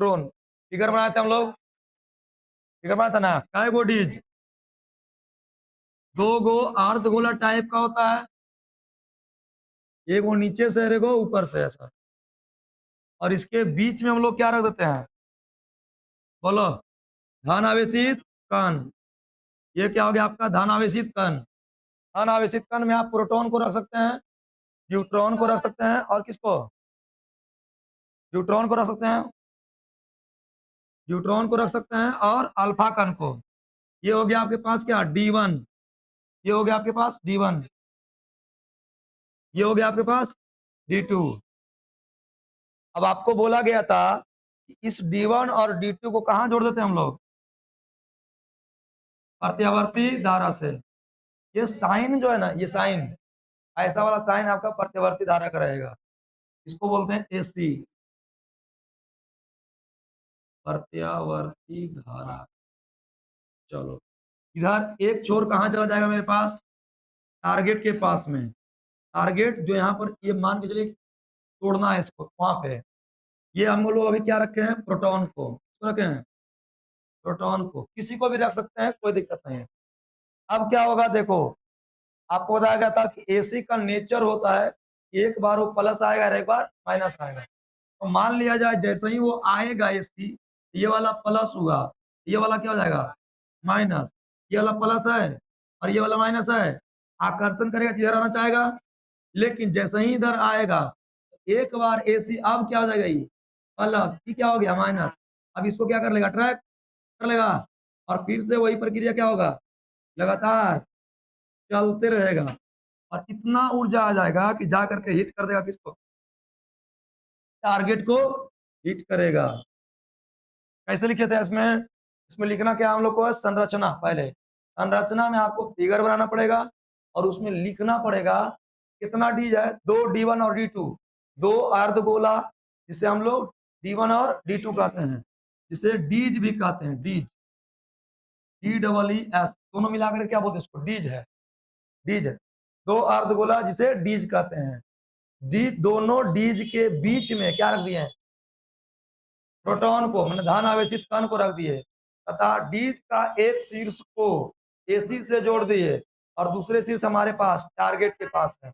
Neutron. Figure बनाए थे हम लोग, फिगर बनाया था ना, काय गो डीज, दो गो अर्धगोला टाइप का होता है, एक वो नीचे से, एक वो ऊपर से ऐसा, और इसके बीच में हम लोग क्या रख देते हैं, बोलो, धन आवेशित कण। ये क्या हो गया आपका धन आवेशित कण। धन आवेशित कण में आप प्रोटॉन को रख सकते हैं, न्यूट्रॉन को रख सकते हैं, और किसको, न्यूट्रॉन को रख सकते हैं, न्यूट्रॉन को रख सकते हैं, और अल्फा कण को। ये हो गया आपके पास क्या, D1। ये हो गया आपके पास D1, ये हो गया आपके पास D2। अब आपको बोला गया था कि इस D1 और D2 को कहां जोड़ देते हैं हम लोग, प्रत्यावर्ती धारा से। ये साइन जो है ना, ये साइन, ऐसा वाला साइन आपका प्रत्यावर्ती धारा का रहेगा, इसको बोलते हैं AC, प्रत्यावर्ती धारा। चलो, इधर एक छोर कहां चला जाएगा मेरे पास, टारगेट के पास में। टारगेट जो यहाँ पर, ये मान के चलिए तोड़ना है इसको, वहां पे ये हम लोग अभी क्या रखे हैं, प्रोटॉन को, इसको रखे हैं, प्रोटॉन को। किसी को भी रख सकते हैं, कोई दिक्कत नहीं है। अब क्या होगा देखो, आपको बताया गया था कि AC का नेचर होता है, एक बार वो प्लस आएगा और एक बार माइनस आएगा। तो मान लिया जाए जैसे ही वो आएगा AC, ये वाला प्लस हुआ, ये वाला क्या हो जाएगा, माइनस। ये वाला प्लस है और ये वाला माइनस है, आकर्षण करेगा तो इधर आना चाहेगा, लेकिन जैसे ही इधर आएगा, एक बार AC अब क्या हो जाएगा, ये प्लस, ये क्या हो गया माइनस। अब इसको क्या कर लेगा, अट्रैक्ट कर लेगा, और फिर से वही प्रक्रिया क्या होगा, लगातार चलते रहेगा, और इतना ऊर्जा आ जाएगा कि जा करके हिट कर देगा किसको, टारगेट को हिट करेगा। कैसे लिखे थे इसमें, इसमें लिखना क्या हम लोग को है, संरचना। पहले संरचना में आपको फिगर बनाना पड़ेगा, और उसमें लिखना पड़ेगा कितना डीज है, दो D1 और D2, दो अर्धगोला, जिसे हम लोग D1 और D2 कहते हैं, जिसे डीज भी कहते हैं, डीज, DEES, दोनों मिलाकर क्या बोलते हैं इसको, डीज है, डीज है। दो अर्धगोला जिसे डीज कहते हैं, डी, दोनों डीज के बीच में क्या रख दिए हैं, प्रोटॉन को, मैंने धन आवेशित कण को रख दिए, तथा डीज का एक शीर्ष को AC से जोड़ दिए, और दूसरे शीर्ष हमारे पास टारगेट के पास है।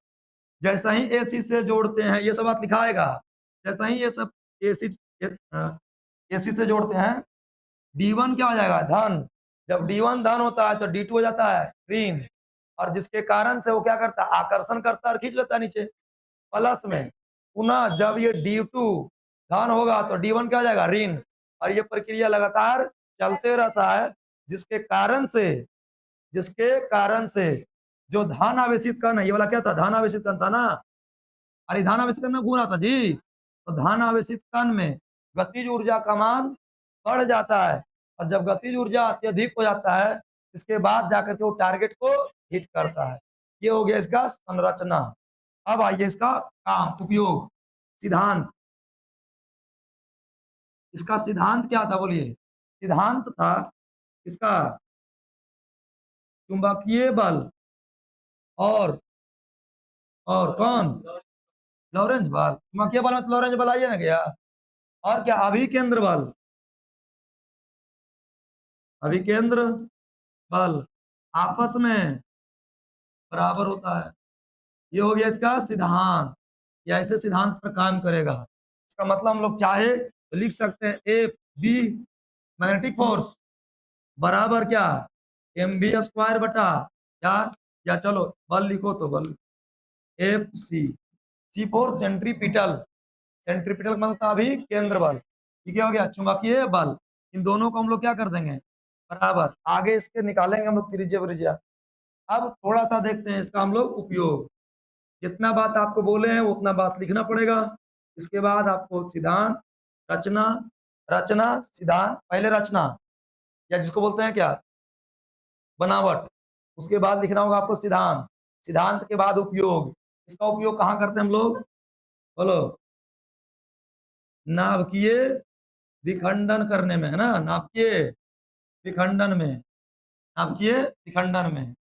जैसा ही AC से जोड़ते हैं, ये सब बात लिखाएगा, जैसा ही ये सब AC से जोड़ते हैं, D1 क्या हो जाएगा, धन। जब D1 धन होता है तो D2 हो जाता है ऋण, और जिसके कारण से वो क्या करता है, आकर्षण करता है और खींच लेता है नीचे प्लस में। पुनः जब ये D2 धन होगा तो D1 क्या हो जाएगा, ऋण, और ये प्रक्रिया लगातार चलते रहता है, जिसके कारण से जो धन आवेशित कण है, ये वाला क्या था, धन आवेशित कण था ना, अरे धन आवेशित कण में घूम रहा था जी, तो धन आवेशित कण में गतिज ऊर्जा का मान बढ़ जाता है, और जब गतिज ऊर्जा अत्यधिक हो जाता है, इसके बाद जाकर के वो टारगेट को हिट करता है। ये हो गया इसका संरचना। अब आइए इसका काम, उपयोग, सिद्धांत। इसका सिद्धांत क्या था बोलिए, सिद्धांत था इसका चुंबकीय बल, और कौन, लॉरेंज बल। चुंबकीय बल में तो लॉरेंज बल आइए ना गया, और क्या, अभिकेंद्र बल, अभिकेंद्र बल आपस में बराबर होता है। ये हो गया इसका सिद्धांत, या ऐसे सिद्धांत पर काम करेगा। इसका मतलब हम लोग चाहे तो लिख सकते हैं FB मैग्नेटिक फोर्स बराबर क्या, mv² बटा, या चलो बल लिखो तो बल FC, C4 सेंट्रीपिटल, सेंट्रीपिटल मतलब था अभी केंद्र बल। ये क्या हो गया, चुंबकीय बल। इन दोनों को हम लोग क्या कर देंगे, बराबर, आगे इसके निकालेंगे हम लोग त्रिज्या त्रिज्या। अब थोड़ा सा देखते हैं इसका हम लोग उपयोग। जितना बात आपको बोले हैं उतना बात लिखना पड़ेगा। इसके बाद आपको सिद्धांत, रचना, रचना सिद्धांत, पहले रचना, या जिसको बोलते हैं क्या, बनावट, उसके बाद लिखना होगा आपको सिद्धांत, सिद्धांत के बाद उपयोग। इसका उपयोग कहाँ करते हैं हम लोग, बोलो, नाभिकीय विखंडन करने में, है ना, नाभिकीय विखंडन में, नाभिकीय विखंडन में।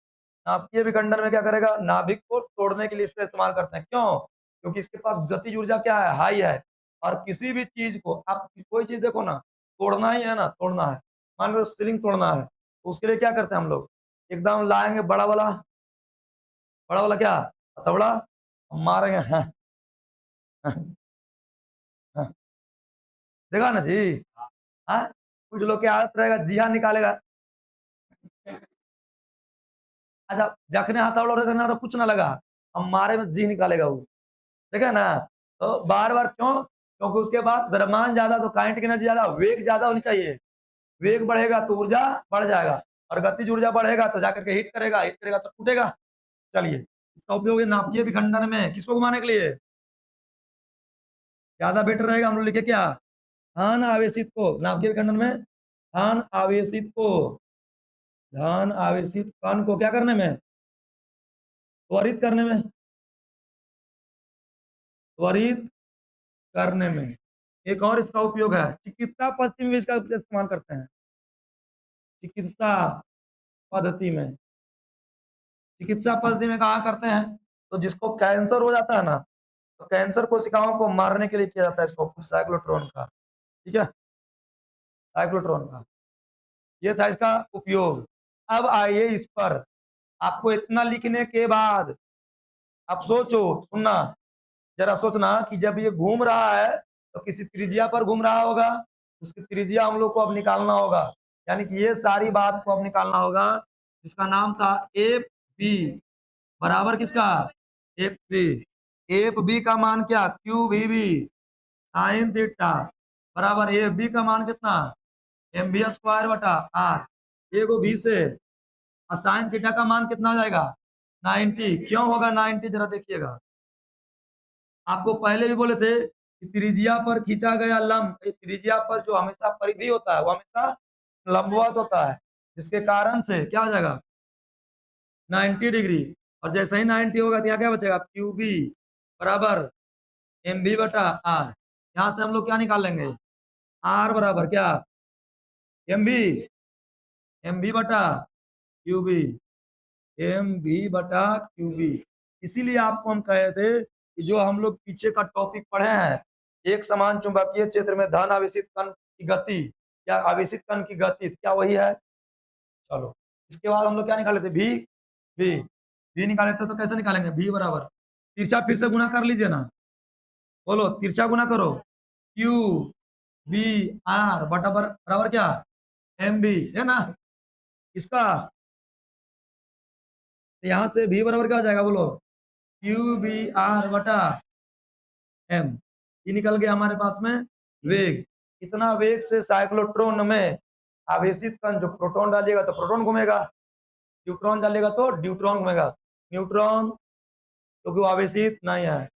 नाभिकीय विखंडन में क्या करेगा, नाभिक को तोड़ने के लिए इसका इस्तेमाल करते हैं। क्यों, क्योंकि इसके पास गतिज ऊर्जा क्या है, हाई है, और किसी भी चीज को आप कोई चीज देखो ना, तोड़ना ही है ना, तोड़ना है, मान लो सीलिंग तोड़ना है, तो उसके लिए क्या करते हैं हम लोग, एकदम लाएंगे बड़ा वाला क्या, हथौड़ा, मारेंगे, हाँ, हाँ, हाँ। देखा ना जी, हाँ, कुछ लोग की आदत रहेगा जी हाँ निकालेगा। अच्छा, जखने हथौड़ा रहता ना, कुछ ना लगा, हम मारे में जी निकालेगा वो, ठीक है ना। तो बार बार क्यों, क्योंकि उसके बाद द्रव्यमान ज्यादा तो काइनेटिक की एनर्जी ज्यादा, वेग ज्यादा होनी चाहिए, वेग बढ़ेगा तो ऊर्जा बढ़ जाएगा, और गतिज ऊर्जा बढ़ेगा तो जाकर के हिट करेगा तो टूटेगा। चलिए, इसका उपयोग है नाभिकीय विखंडन में, किसको घुमाने के लिए ज्यादा बेटर रहेगा, हम लोग लिखे क्या, धान आवेशित को, नाभिकीय विखंडन में धान आवेशित को, धान आवेशित कण को क्या करने में, त्वरित करने में, त्वरित करने में। एक और इसका उपयोग है, चिकित्सा पद्धति में इसका इस्तेमाल करते हैं, चिकित्सा पद्धति में, चिकित्सा पद्धति में कहा करते हैं, तो जिसको कैंसर हो जाता है ना, तो कैंसर कोशिकाओं को मारने के लिए किया जाता है इसको, साइक्लोट्रॉन का, ठीक है, साइक्लोट्रॉन का, ये था इसका उपयोग। अब आइए इस पर, आपको इतना लिखने के बाद आप सोचो, सुनना, जरा सोचना कि जब ये घूम रहा है तो किसी त्रिज्या पर घूम रहा होगा, उसकी त्रिज्या हम लोग को अब निकालना होगा, यानी कि ये सारी बात को अब निकालना होगा, जिसका नाम था एफ बी बराबर किसका, एफ बी, एफ बी का मान क्या, q v B sine theta बराबर एफ बी का मान कितना, एम बी स्क्वायर बटा आर, एगो बी से, और साइन थीटा का मान कितना हो जाएगा 90, क्यों होगा 90 जरा देखिएगा, आपको पहले भी बोले थे कि त्रिज्या पर खींचा गया लंब, त्रिज्या पर जो हमेशा परिधि होता है वो हमेशा लंबवत होता है, जिसके कारण से क्या हो जाएगा 90 डिग्री, और जैसे ही 90 होगा तो यहाँ क्या बचेगा, क्यू बी बराबर एम बी बटा आर, यहाँ से हम लोग क्या निकाल लेंगे, आर बराबर क्या, एम बी, एम बी बटा क्यू बी, एम बी बटा क्यू बी। इसीलिए आपको हम कहे थे कि जो हम लोग पीछे का टॉपिक पढ़े हैं, एक समान चुंबकीय क्षेत्र में धन आवेशित कण की गति या आवेशित कण की गति, क्या वही है, चलो इसके बाद हम लोग क्या निकाले थे, भी भी भी निकाले थे, तो कैसे निकालेंगे, भी बराबर तिरछा फिर से गुना कर लीजिए ना, बोलो तिरछा गुना करो, क्यू बी आर बटा बराबर क्या, एम बी, है ना, इसका, तो यहां से भी बराबर क्या हो जाएगा, बोलो क्यू बी आर बटा एम, ये निकल गया हमारे पास में वेग, इतना वेग से साइक्लोट्रॉन में आवेशित कण, जो प्रोटॉन डालिएगा तो प्रोटॉन घूमेगा, न्यूट्रॉन डालेगा तो ड्यूट्रॉन घूमेगा, न्यूट्रॉन क्योंकि वो आवेशित नहीं है,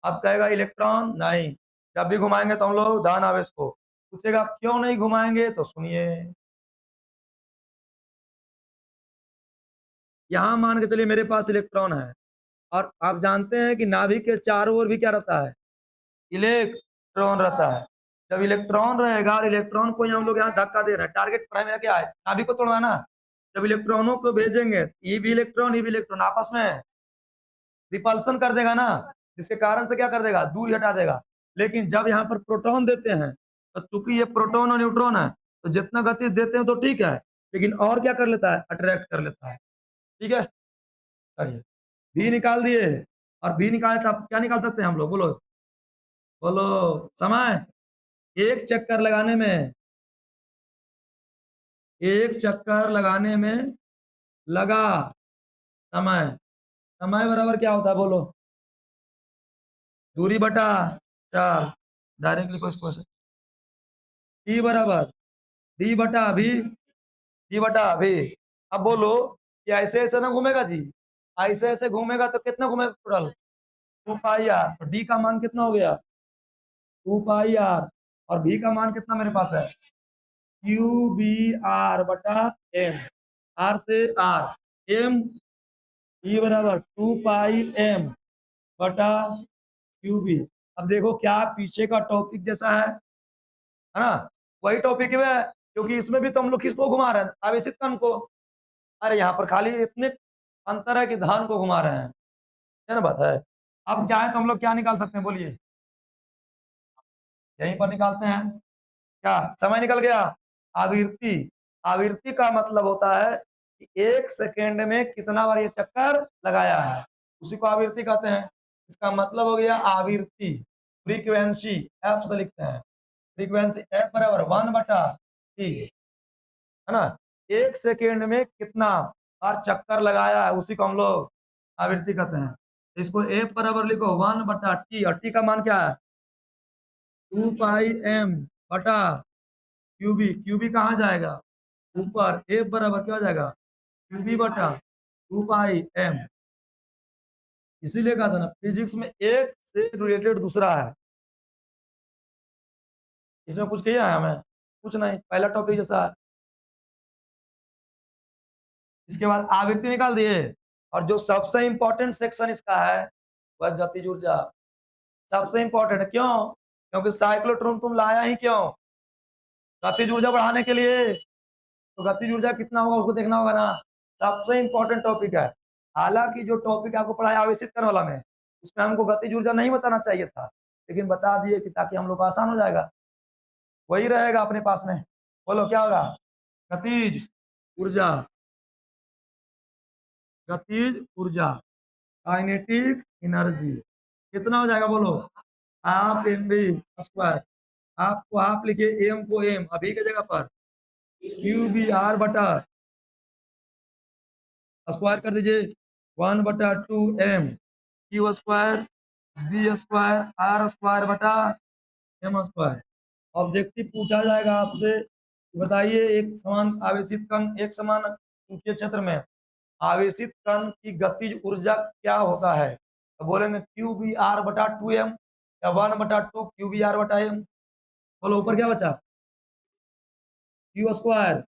अब कहेगा इलेक्ट्रॉन नहीं, जब भी घुमाएंगे तो हम लोग धन आवेश को, पूछेगा क्यों नहीं घुमाएंगे, तो सुनिए, यहां मान के चलिए मेरे पास इलेक्ट्रॉन है, और आप जानते हैं कि नाभिक के चारों ओर भी क्या रहता है, इलेक्ट्रॉन रहता है, जब इलेक्ट्रॉन रहेगा और इलेक्ट्रॉन को हम लोग यहाँ धक्का दे रहे हैं, टारगेट प्राइम मेरा क्या है, नाभिक को तोड़ना है ना, जब इलेक्ट्रॉनों को भेजेंगे, ये भी इलेक्ट्रॉन आपस में रिपल्सन कर देगा ना, जिसके कारण से क्या कर देगा, दूर हटा देगा, लेकिन जब यहाँ पर प्रोटॉन देते हैं, तो चूंकि ये प्रोटॉन और न्यूट्रॉन है, तो जितना गति देते हैं तो ठीक है, लेकिन और क्या कर लेता है, अट्रैक्ट कर लेता है, ठीक है, करिए, भी निकाल दिए, और भी निकाले तो आप क्या निकाल सकते हैं हम लोग, बोलो बोलो, समय, एक चक्कर लगाने में, एक चक्कर लगाने में लगा समय, समय बराबर क्या होता है, बोलो दूरी बटा 4, डायरेक्ट लिखो इसको ऐसे, टी बराबर डी बटा भी, डी बटा भी, अब बोलो कि ऐसे ऐसे ना घूमेगा जी, ऐसे ऐसे घूमेगा तो कितना घूमेगा टोटल, 2 पाई आर, तो डी का मान कितना हो गया, 2 पाई आर, और भी का मान कितना मेरे पास है, क्यू बी आर बटा एम, आर से आर, एम ई बराबर 2 पाई एम बटा क्यू बी। अब देखो क्या पीछे का टॉपिक जैसा है ना, वही टॉपिक है, क्योंकि इसमें भी तो हम लोग किसको घुमा रहे हैं, आवेशित कण को, अरे यहाँ पर खाली इतने अंतर है कि धान को घुमा रहे हैं, है ना बात है। अब चाहे तो हम लोग क्या निकाल सकते हैं, बोलिए, यहीं पर निकालते हैं। क्या समय निकल गया? आवृत्ति, आवृत्ति का मतलब होता है कि 1 सेकेंड में कितना बार ये चक्कर लगाया है, उसी को आवृत्ति कहते हैं। इसका मतलब हो गया आवृत्ति। फ्रीक्वेंसी एफ से लिखते हैं, फ्रीक्वेंसी एफ बराबर 1/t, है ना। 1 सेकेंड में कितना बार चक्कर लगाया है उसी को हम लोग आवृत्ति कहते हैं। इसको एफ बराबर लिखो 1/t, और टी का मान क्या है? 2πm बटा क्यूबी। क्यूबी कहाँ जाएगा? ऊपर। एफ बराबर क्या हो जाएगा? क्यूबी बटा 2πm। इसीलिए कहा था ना, फिजिक्स में एक से रिलेटेड दूसरा है। इसमें कुछ किया है हमें? कुछ नहीं, पहला टॉपिक जैसा है। इसके बाद आवृत्ति निकाल दिए, और जो सबसे इंपॉर्टेंट सेक्शन इसका है वह गतिज ऊर्जा। सबसे इंपॉर्टेंट है, क्यों? क्योंकि साइक्लोट्रॉन तुम लाया ही क्यों? गतिज ऊर्जा बढ़ाने के लिए। तो गतिज ऊर्जा कितना होगा उसको देखना होगा ना। सबसे इंपॉर्टेंट टॉपिक है। हालांकि जो टॉपिक आपको पढ़ाया आवेशित करने वाला में, उसमें हमको गतिज ऊर्जा नहीं बताना चाहिए था, लेकिन बता दिए कि ताकि हम लोग को आसान हो जाएगा। वही रहेगा अपने पास में। बोलो क्या होगा? गतिज ऊर्जा, गतिज ऊर्जा, काइनेटिक एनर्जी कितना हो जाएगा? बोलो। Half m B square. आपको हाफ लिखिए, एम को एम अभी की जगह पर क्यू बी आर बटा स्क्वायर कर दीजिए, 1/2m q square B square r square बटा एम स्क्वायर। ऑब्जेक्टिव पूछा जाएगा आपसे, बताइए एक समान आवेशित कण, एक समान चुंबकीय क्षेत्र में आवेशित कण की गतिज ऊर्जा क्या होता है? तो बोलेंगे क्यू बी आर बटा 2m, या 1/2 क्यू बी आर बटा एम। बोलो ऊपर क्या बचा? Q square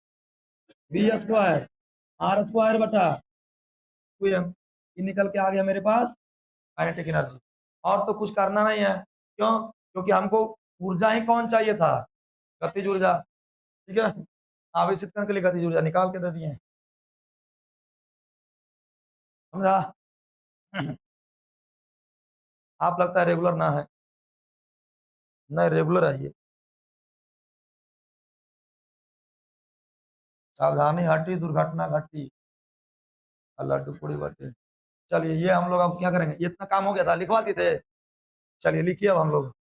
B square r square बटा 2m। ये निकल के आ गया मेरे पास काइनेटिक एनर्जी। और तो कुछ करना नहीं है, क्यों? क्योंकि हमको ऊर्जा ही कौन चाहिए था? गतिज ऊर्जा। ठीक है, आवेशित कण के लिए गतिज ऊर्जा निकाल के दे दिए, समझा? आप लगता है रेगुलर ना है, नहीं रेगुलर है ये। सावधानी हटी दुर्घटना घटी, लड्डू पूरी बटे। चलिए ये हम लोग अब क्या करेंगे, ये इतना काम हो गया था, लिखवा दिए थे। चलिए लिखिए अब हम लोग।